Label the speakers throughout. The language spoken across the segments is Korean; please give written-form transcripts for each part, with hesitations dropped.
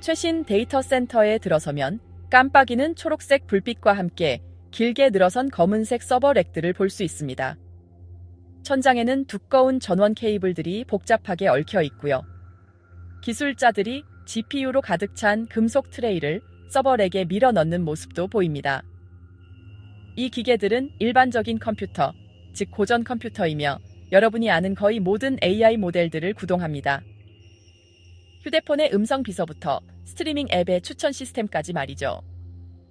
Speaker 1: 최신 데이터 센터에 들어서면 깜빡이는 초록색 불빛과 함께 길게 늘어선 검은색 서버 렉들을 볼 수 있습니다. 천장에는 두꺼운 전원 케이블들이 복잡하게 얽혀 있고요. 기술자들이 GPU로 가득 찬 금속 트레이를 서버 렉에 밀어 넣는 모습도 보입니다. 이 기계들은 일반적인 컴퓨터, 즉 고전 컴퓨터이며 여러분이 아는 거의 모든 AI 모델들을 구동합니다. 휴대폰의 음성 비서부터 스트리밍 앱의 추천 시스템까지 말이죠.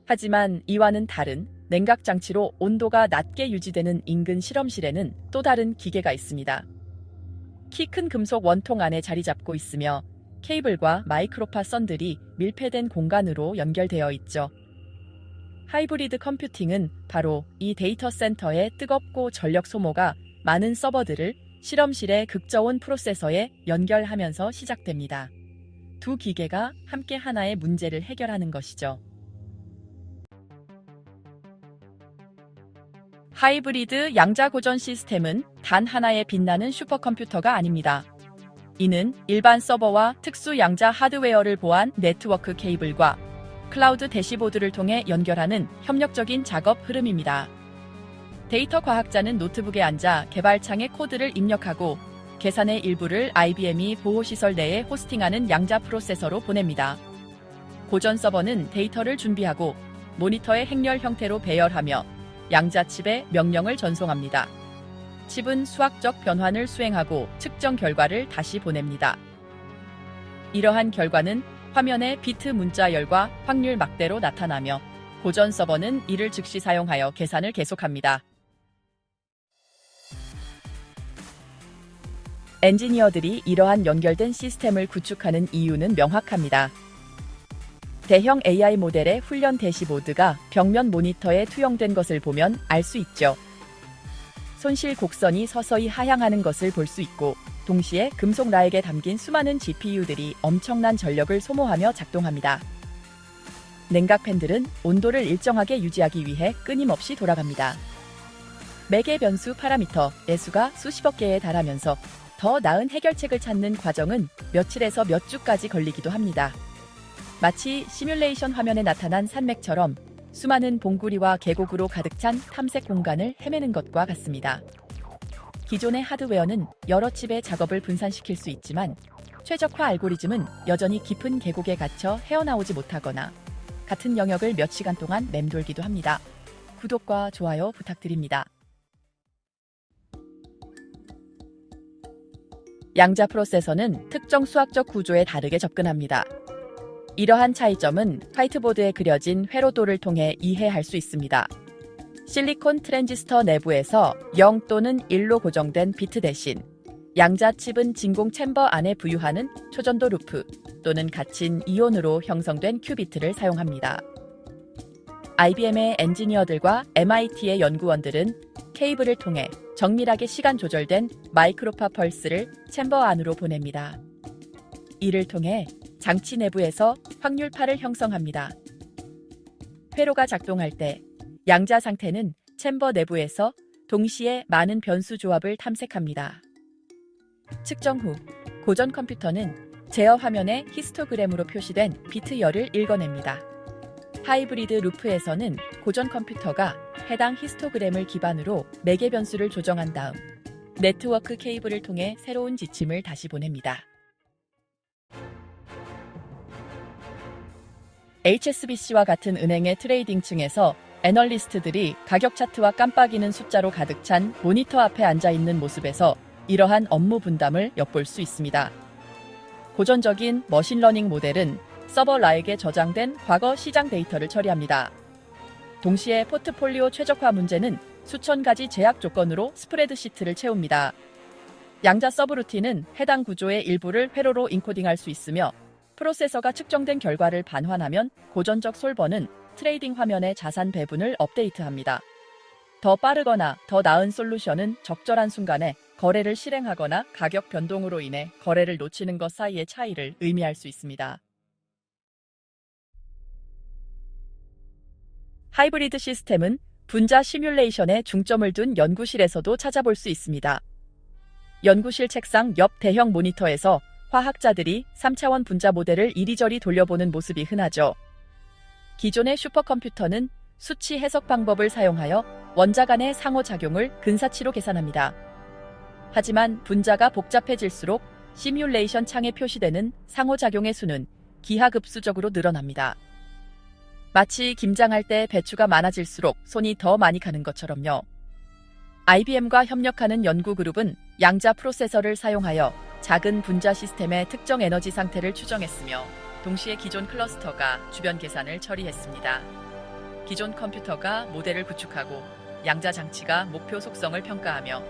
Speaker 1: 하지만 이와는 다른 냉각 장치로 온도가 낮게 유지되는 인근 실험실에는 또 다른 기계가 있습니다. 키 큰 금속 원통 안에 자리 잡고 있으며 케이블과 마이크로파 선들이 밀폐된 공간으로 연결되어 있죠. 하이브리드 컴퓨팅은 바로 이 데이터 센터의 뜨겁고 전력 소모가 많은 서버들을 실험실의 극저온 프로세서에 연결하면서 시작됩니다. 두 기계가 함께 하나의 문제를 해결하는 것이죠. 하이브리드 양자고전 시스템은 단 하나의 빛나는 슈퍼컴퓨터가 아닙니다. 이는 일반 서버와 특수 양자 하드웨어를 보한 네트워크 케이블과 클라우드 대시보드를 통해 연결하는 협력적인 작업 흐름입니다. 데이터 과학자는 노트북에 앉아 개발창에 코드를 입력하고 계산의 일부를 IBM이 보호시설 내에 호스팅하는 양자 프로세서로 보냅니다. 고전 서버는 데이터를 준비하고 모니터의 행렬 형태로 배열하며 양자 칩에 명령을 전송합니다. 칩은 수학적 변환을 수행하고 측정 결과를 다시 보냅니다. 이러한 결과는 화면의 비트 문자열과 확률 막대로 나타나며 고전 서버는 이를 즉시 사용하여 계산을 계속합니다. 엔지니어들이 이러한 연결된 시스템을 구축하는 이유는 명확합니다. 대형 AI 모델의 훈련 대시보드가 벽면 모니터에 투영된 것을 보면 알 수 있죠. 손실 곡선이 서서히 하향하는 것을 볼 수 있고 동시에 금속 라액에 담긴 수많은 GPU들이 엄청난 전력을 소모하며 작동합니다. 냉각 팬들은 온도를 일정하게 유지하기 위해 끊임없이 돌아갑니다. 매개 변수 파라미터의 수가 수십억 개에 달하면서 더 나은 해결책을 찾는 과정은 며칠에서 몇 주까지 걸리기도 합니다. 마치 시뮬레이션 화면에 나타난 산맥처럼 수많은 봉구리와 계곡으로 가득 찬 탐색 공간을 헤매는 것과 같습니다. 기존의 하드웨어는 여러 칩의 작업을 분산시킬 수 있지만 최적화 알고리즘은 여전히 깊은 계곡에 갇혀 헤어나오지 못하거나 같은 영역을 몇 시간 동안 맴돌기도 합니다. 구독과 좋아요 부탁드립니다. 양자 프로세서는 특정 수학적 구조에 다르게 접근합니다. 이러한 차이점은 화이트보드에 그려진 회로도를 통해 이해할 수 있습니다. 실리콘 트랜지스터 내부에서 0 또는 1로 고정된 비트 대신 양자 칩은 진공 챔버 안에 부유하는 초전도 루프 또는 갇힌 이온으로 형성된 큐비트를 사용합니다. IBM의 엔지니어들과 MIT의 연구원들은 케이블을 통해 정밀하게 시간 조절된 마이크로파 펄스를 챔버 안으로 보냅니다. 이를 통해 장치 내부에서 확률파를 형성합니다. 회로가 작동할 때 양자 상태는 챔버 내부에서 동시에 많은 변수 조합을 탐색합니다. 측정 후 고전 컴퓨터는 제어 화면에 히스토그램으로 표시된 비트열을 읽어냅니다. 하이브리드 루프에서는 고전 컴퓨터가 해당 히스토그램을 기반으로 매개 변수를 조정한 다음 네트워크 케이블을 통해 새로운 지침을 다시 보냅니다. HSBC와 같은 은행의 트레이딩층에서 애널리스트들이 가격 차트와 깜빡이는 숫자로 가득 찬 모니터 앞에 앉아 있는 모습에서 이러한 업무 분담을 엿볼 수 있습니다. 고전적인 머신러닝 모델은 서버 라액에 저장된 과거 시장 데이터를 처리합니다. 동시에 포트폴리오 최적화 문제는 수천 가지 제약 조건으로 스프레드시트를 채웁니다. 양자 서브루틴은 해당 구조의 일부를 회로로 인코딩할 수 있으며 프로세서가 측정된 결과를 반환하면 고전적 솔버는 트레이딩 화면의 자산 배분을 업데이트합니다. 더 빠르거나 더 나은 솔루션은 적절한 순간에 거래를 실행하거나 가격 변동으로 인해 거래를 놓치는 것 사이의 차이를 의미할 수 있습니다. 하이브리드 시스템은 분자 시뮬레이션에 중점을 둔 연구실에서도 찾아볼 수 있습니다. 연구실 책상 옆 대형 모니터에서 화학자들이 3차원 분자 모델을 이리저리 돌려보는 모습이 흔하죠. 기존의 슈퍼컴퓨터는 수치 해석 방법을 사용하여 원자 간의 상호작용을 근사치로 계산합니다. 하지만 분자가 복잡해질수록 시뮬레이션 창에 표시되는 상호작용의 수는 기하급수적으로 늘어납니다. 마치 김장할 때 배추가 많아질수록 손이 더 많이 가는 것처럼요. IBM과 협력하는 연구그룹은 양자 프로세서를 사용하여 작은 분자 시스템의 특정 에너지 상태를 추정했으며 동시에 기존 클러스터가 주변 계산을 처리했습니다. 기존 컴퓨터가 모델을 구축하고 양자 장치가 목표 속성을 평가하며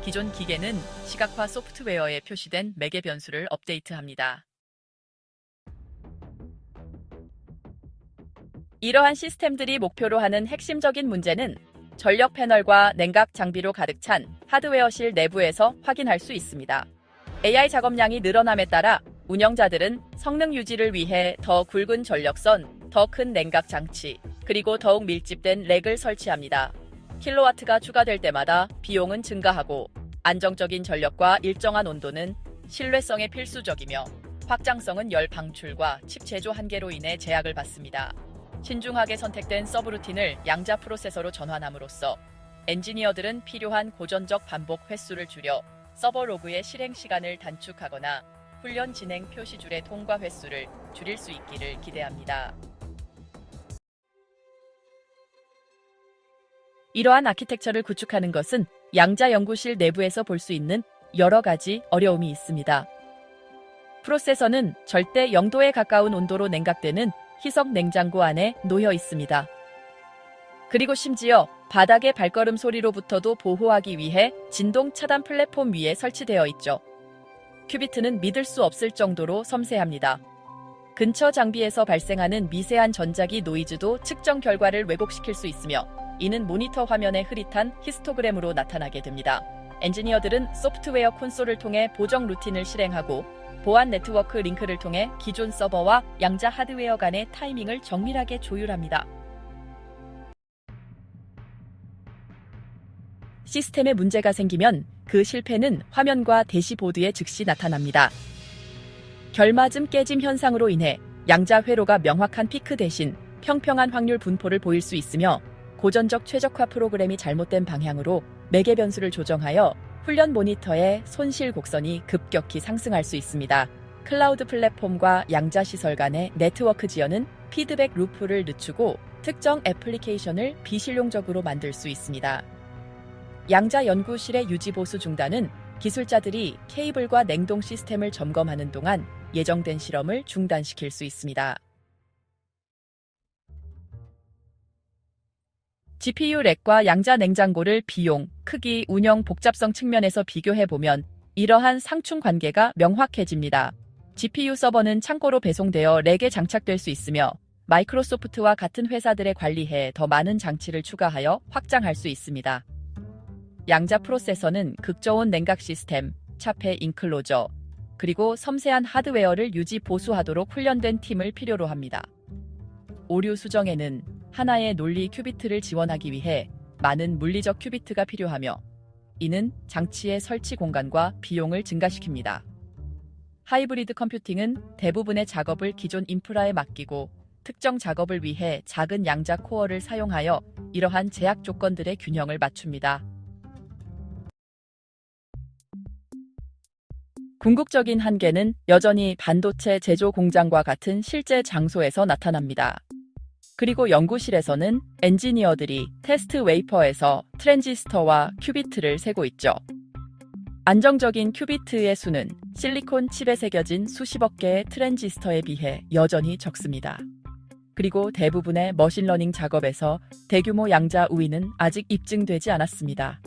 Speaker 1: 기존 기계는 시각화 소프트웨어에 표시된 매개 변수를 업데이트합니다. 이러한 시스템들이 목표로 하는 핵심적인 문제는 전력 패널과 냉각 장비로 가득 찬 하드웨어실 내부에서 확인할 수 있습니다. AI 작업량이 늘어남에 따라 운영자들은 성능 유지를 위해 더 굵은 전력선, 더 큰 냉각 장치, 그리고 더욱 밀집된 렉을 설치합니다. 킬로와트가 추가될 때마다 비용은 증가하고 안정적인 전력과 일정한 온도는 신뢰성에 필수적이며 확장성은 열 방출과 칩 제조 한계로 인해 제약을 받습니다. 신중하게 선택된 서브루틴을 양자 프로세서로 전환함으로써 엔지니어들은 필요한 고전적 반복 횟수를 줄여 서버 로그의 실행 시간을 단축하거나 훈련 진행 표시줄의 통과 횟수를 줄일 수 있기를 기대합니다. 이러한 아키텍처를 구축하는 것은 양자 연구실 내부에서 볼 수 있는 여러 가지 어려움이 있습니다. 프로세서는 절대 0도에 가까운 온도로 냉각되는 희석 냉장고 안에 놓여 있습니다. 그리고 심지어 바닥의 발걸음 소리로부터도 보호하기 위해 진동 차단 플랫폼 위에 설치되어 있죠. 큐비트는 믿을 수 없을 정도로 섬세합니다. 근처 장비에서 발생하는 미세한 전자기 노이즈도 측정 결과를 왜곡시킬 수 있으며 이는 모니터 화면에 흐릿한 히스토그램으로 나타나게 됩니다. 엔지니어들은 소프트웨어 콘솔을 통해 보정 루틴을 실행하고 보안 네트워크 링크를 통해 기존 서버와 양자 하드웨어 간의 타이밍을 정밀하게 조율합니다. 시스템에 문제가 생기면 그 실패는 화면과 대시보드에 즉시 나타납니다. 결맞음 깨짐 현상으로 인해 양자 회로가 명확한 피크 대신 평평한 확률 분포를 보일 수 있으며 고전적 최적화 프로그램이 잘못된 방향으로 매개 변수를 조정하여 훈련 모니터의 손실 곡선이 급격히 상승할 수 있습니다. 클라우드 플랫폼과 양자 시설 간의 네트워크 지연은 피드백 루프를 늦추고 특정 애플리케이션을 비실용적으로 만들 수 있습니다. 양자 연구실의 유지 보수 중단은 기술자들이 케이블과 냉동 시스템을 점검하는 동안 예정된 실험을 중단시킬 수 있습니다. GPU 렉과 양자 냉장고를 비용, 크기, 운영 복잡성 측면에서 비교해보면 이러한 상충 관계가 명확해집니다. GPU 서버는 창고로 배송되어 렉에 장착될 수 있으며 마이크로소프트와 같은 회사들에 관리해 더 많은 장치를 추가하여 확장할 수 있습니다. 양자 프로세서는 극저온 냉각 시스템, 차폐 인클로저, 그리고 섬세한 하드웨어를 유지 보수하도록 훈련된 팀을 필요로 합니다. 오류 수정에는 하나의 논리 큐비트를 지원하기 위해 많은 물리적 큐비트가 필요하며 이는 장치의 설치 공간과 비용을 증가시킵니다. 하이브리드 컴퓨팅은 대부분의 작업을 기존 인프라에 맡기고 특정 작업을 위해 작은 양자 코어를 사용하여 이러한 제약 조건들의 균형을 맞춥니다. 궁극적인 한계는 여전히 반도체 제조 공장과 같은 실제 장소에서 나타납니다. 그리고 연구실에서는 엔지니어들이 테스트 웨이퍼에서 트랜지스터와 큐비트를 세고 있죠. 안정적인 큐비트의 수는 실리콘 칩에 새겨진 수십억 개의 트랜지스터에 비해 여전히 적습니다. 그리고 대부분의 머신러닝 작업에서 대규모 양자 우위는 아직 입증되지 않았습니다.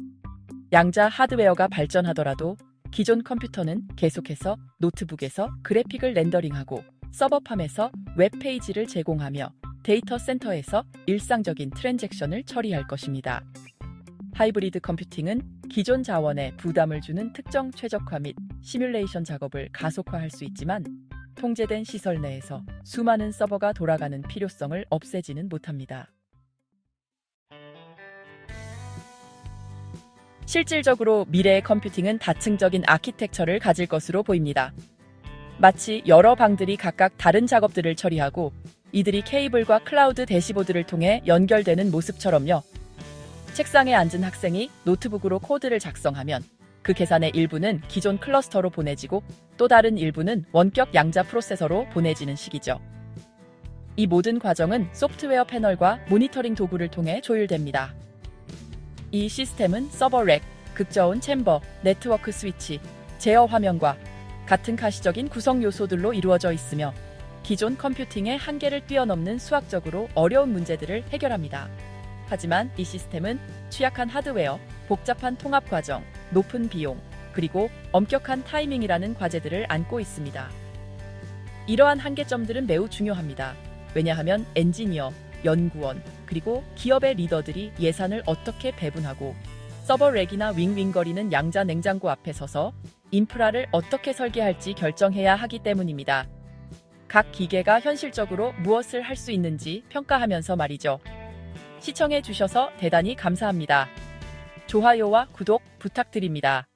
Speaker 1: 양자 하드웨어가 발전하더라도 기존 컴퓨터는 계속해서 노트북에서 그래픽을 렌더링하고 서버팜에서 웹페이지를 제공하며 데이터 센터에서 일상적인 트랜잭션을 처리할 것입니다. 하이브리드 컴퓨팅은 기존 자원에 부담을 주는 특정 최적화 및 시뮬레이션 작업을 가속화할 수 있지만 통제된 시설 내에서 수많은 서버가 돌아가는 필요성을 없애지는 못합니다. 실질적으로 미래의 컴퓨팅은 다층적인 아키텍처를 가질 것으로 보입니다. 마치 여러 방들이 각각 다른 작업들을 처리하고 이들이 케이블과 클라우드 대시보드를 통해 연결되는 모습처럼요. 책상에 앉은 학생이 노트북으로 코드를 작성하면 그 계산의 일부는 기존 클러스터로 보내지고 또 다른 일부는 원격 양자 프로세서로 보내지는 식이죠. 이 모든 과정은 소프트웨어 패널과 모니터링 도구를 통해 조율됩니다. 이 시스템은 서버 렉, 극저온 챔버, 네트워크 스위치, 제어 화면과 같은 가시적인 구성 요소들로 이루어져 있으며 기존 컴퓨팅의 한계를 뛰어넘는 수학적으로 어려운 문제들을 해결합니다. 하지만 이 시스템은 취약한 하드웨어, 복잡한 통합 과정, 높은 비용, 그리고 엄격한 타이밍이라는 과제들을 안고 있습니다. 이러한 한계점들은 매우 중요합니다. 왜냐하면 엔지니어, 연구원, 그리고 기업의 리더들이 예산을 어떻게 배분하고 서버 렉이나 윙윙거리는 양자 냉장고 앞에 서서 인프라를 어떻게 설계할지 결정해야 하기 때문입니다. 각 기계가 현실적으로 무엇을 할 수 있는지 평가하면서 말이죠. 시청해 주셔서 대단히 감사합니다. 좋아요와 구독 부탁드립니다.